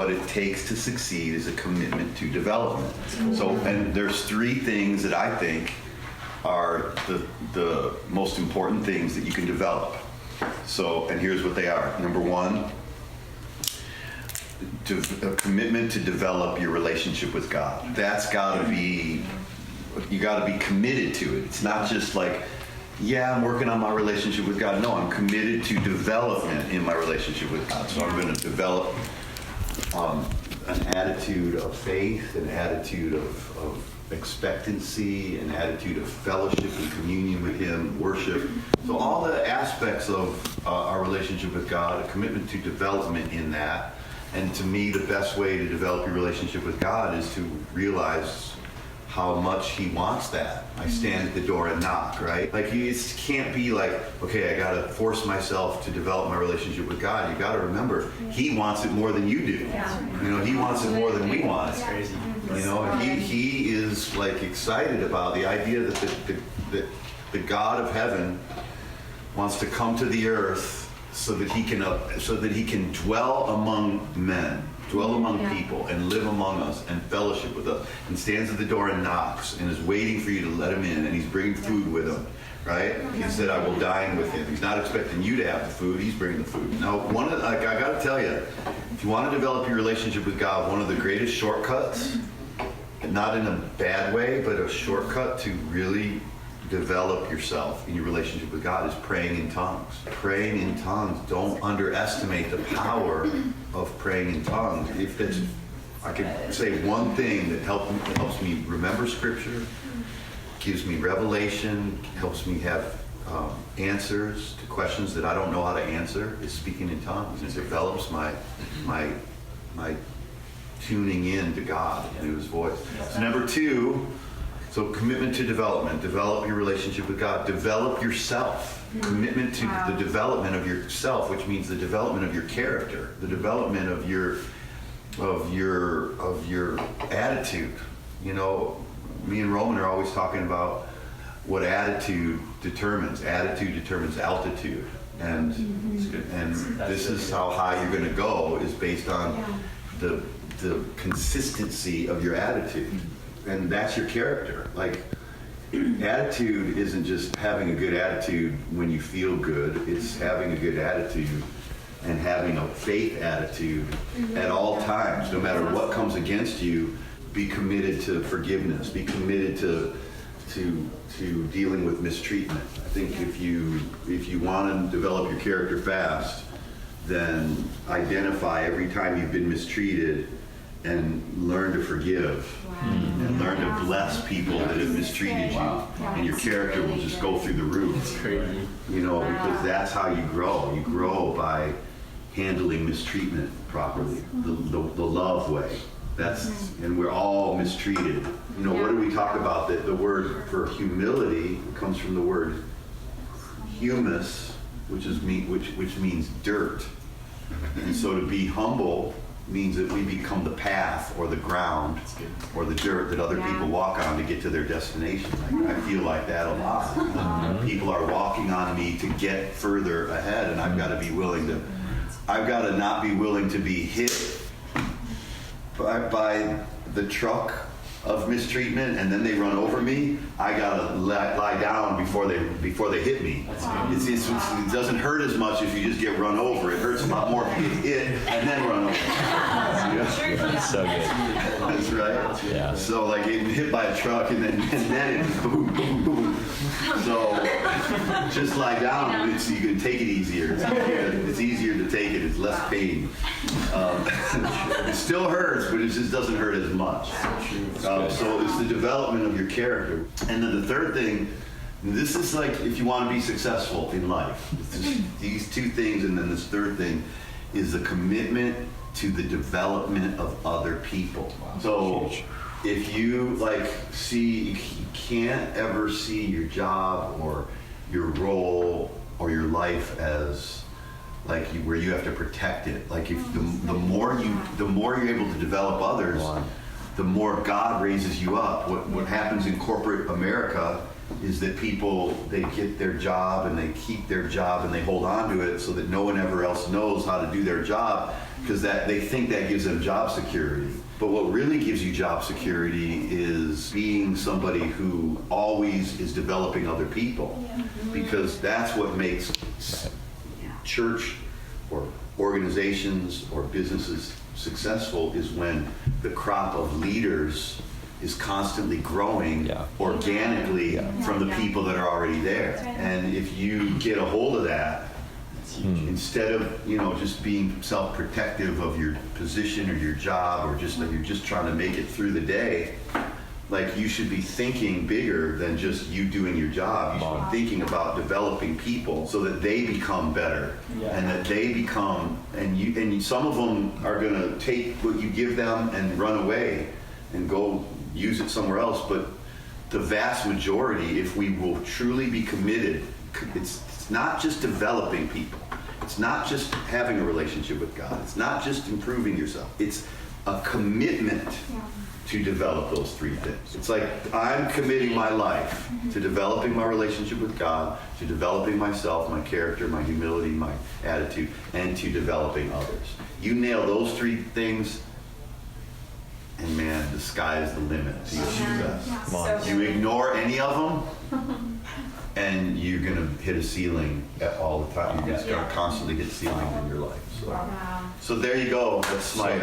what it takes to succeed is a commitment to development. So, and there's three things that I think are the most important things that you can develop. So, and here's what they are. Number one, a commitment to develop your relationship with God. That's got to be, you got to be committed to it. It's not just like, yeah, I'm working on my relationship with God. No, I'm committed to development in my relationship with God. So I'm going to develop an attitude of faith, an attitude of expectancy, an attitude of fellowship and communion with Him, worship. So all the aspects of our relationship with God, a commitment to development in that. And to me, the best way to develop your relationship with God is to realize how much He wants that. I stand at the door and knock, right? Like, you just can't be like, okay, I got to force myself to develop my relationship with God. You got to remember, He wants it more than you do. You know, He wants it more than we want. That's crazy. You know, he is like excited about the idea that the God of heaven wants to come to the earth so that He can dwell among men. Dwell among people and live among us and fellowship with us, and stands at the door and knocks and is waiting for you to let Him in, and He's bringing food with Him, right? He said, I will dine with Him. He's not expecting you to have the food. He's bringing the food. Now, I got to tell you, if you want to develop your relationship with God, one of the greatest shortcuts, not in a bad way, but a shortcut to really develop yourself in your relationship with God is praying in tongues. Praying in tongues. Don't underestimate the power of praying in tongues. If it's, I could say one thing that helps me remember Scripture, gives me revelation, helps me have answers to questions that I don't know how to answer, is speaking in tongues. It develops my tuning in to God and His voice. So number two, so commitment to development. Develop your relationship with God. Develop yourself. Commitment to the development of yourself, which means the development of your character, the development of your attitude. You know, me and Roman are always talking about what attitude determines. Attitude determines altitude, and this is how high you're going to go, is based on the consistency of your attitude. And that's your character. Like, attitude isn't just having a good attitude when you feel good. It's having a good attitude and having a faith attitude at all times. No matter what comes against you, be committed to forgiveness. Be committed to dealing with mistreatment. I think if you want to develop your character fast, then identify every time you've been mistreated and learn to forgive. And learn to bless people that have mistreated you, and your character will just go through the roof. It's crazy. You know, because that's how you grow. You grow by handling mistreatment properly, the love way. And we're all mistreated. You know, what do we talk about? That the word for humility comes from the word humus, which means dirt. And so to be humble means that we become the path or the ground or the dirt that other people walk on to get to their destination. Like, I feel like that a lot. People are walking on me to get further ahead, and I've got to not be willing to be hit by the truck of mistreatment, and then they run over me. I gotta lie down before they hit me. It doesn't hurt as much if you just get run over. It hurts a lot more if you get hit and then run over. That's so good. That's right. Yeah. So like getting hit by a truck and then it boom, boom, boom. So just lie down so you can take it easier. It's easier to take it. It's less pain. It still hurts, but it just doesn't hurt as much. So it's the development of your character. And then the third thing, this is like if you want to be successful in life. It's just these two things, and then this third thing is the commitment to the development of other people. So if you you can't ever see your job or your role or your life as where you have to protect it. Like if the more you're able to develop others, the more God raises you up. What happens in corporate America is that people, they get their job and they keep their job and they hold on to it so that no one ever else knows how to do their job. because that they think that gives them job security. But what really gives you job security is being somebody who always is developing other people, because that's what makes church or organizations or businesses successful, is when the crop of leaders is constantly growing organically from the people that are already there. And if you get a hold of that, instead of just being self-protective of your position or your job, or just that you're just trying to make it through the day, like, you should be thinking bigger than just you doing your job. You should be thinking about developing people so that they become better, and that they become, and some of them are going to take what you give them and run away and go use it somewhere else. But the vast majority, if we will truly be committed, it's not just developing people. It's not just having a relationship with God. It's not just improving yourself. It's a commitment to develop those three things. It's like, I'm committing my life to developing my relationship with God, to developing myself, my character, my humility, my attitude, and to developing others. You nail those three things, and man, the sky is the limit to your success. You ignore any of them, and you're going to hit a ceiling all the time. You're just going to constantly hit ceilings in your life. So there you go. That's my...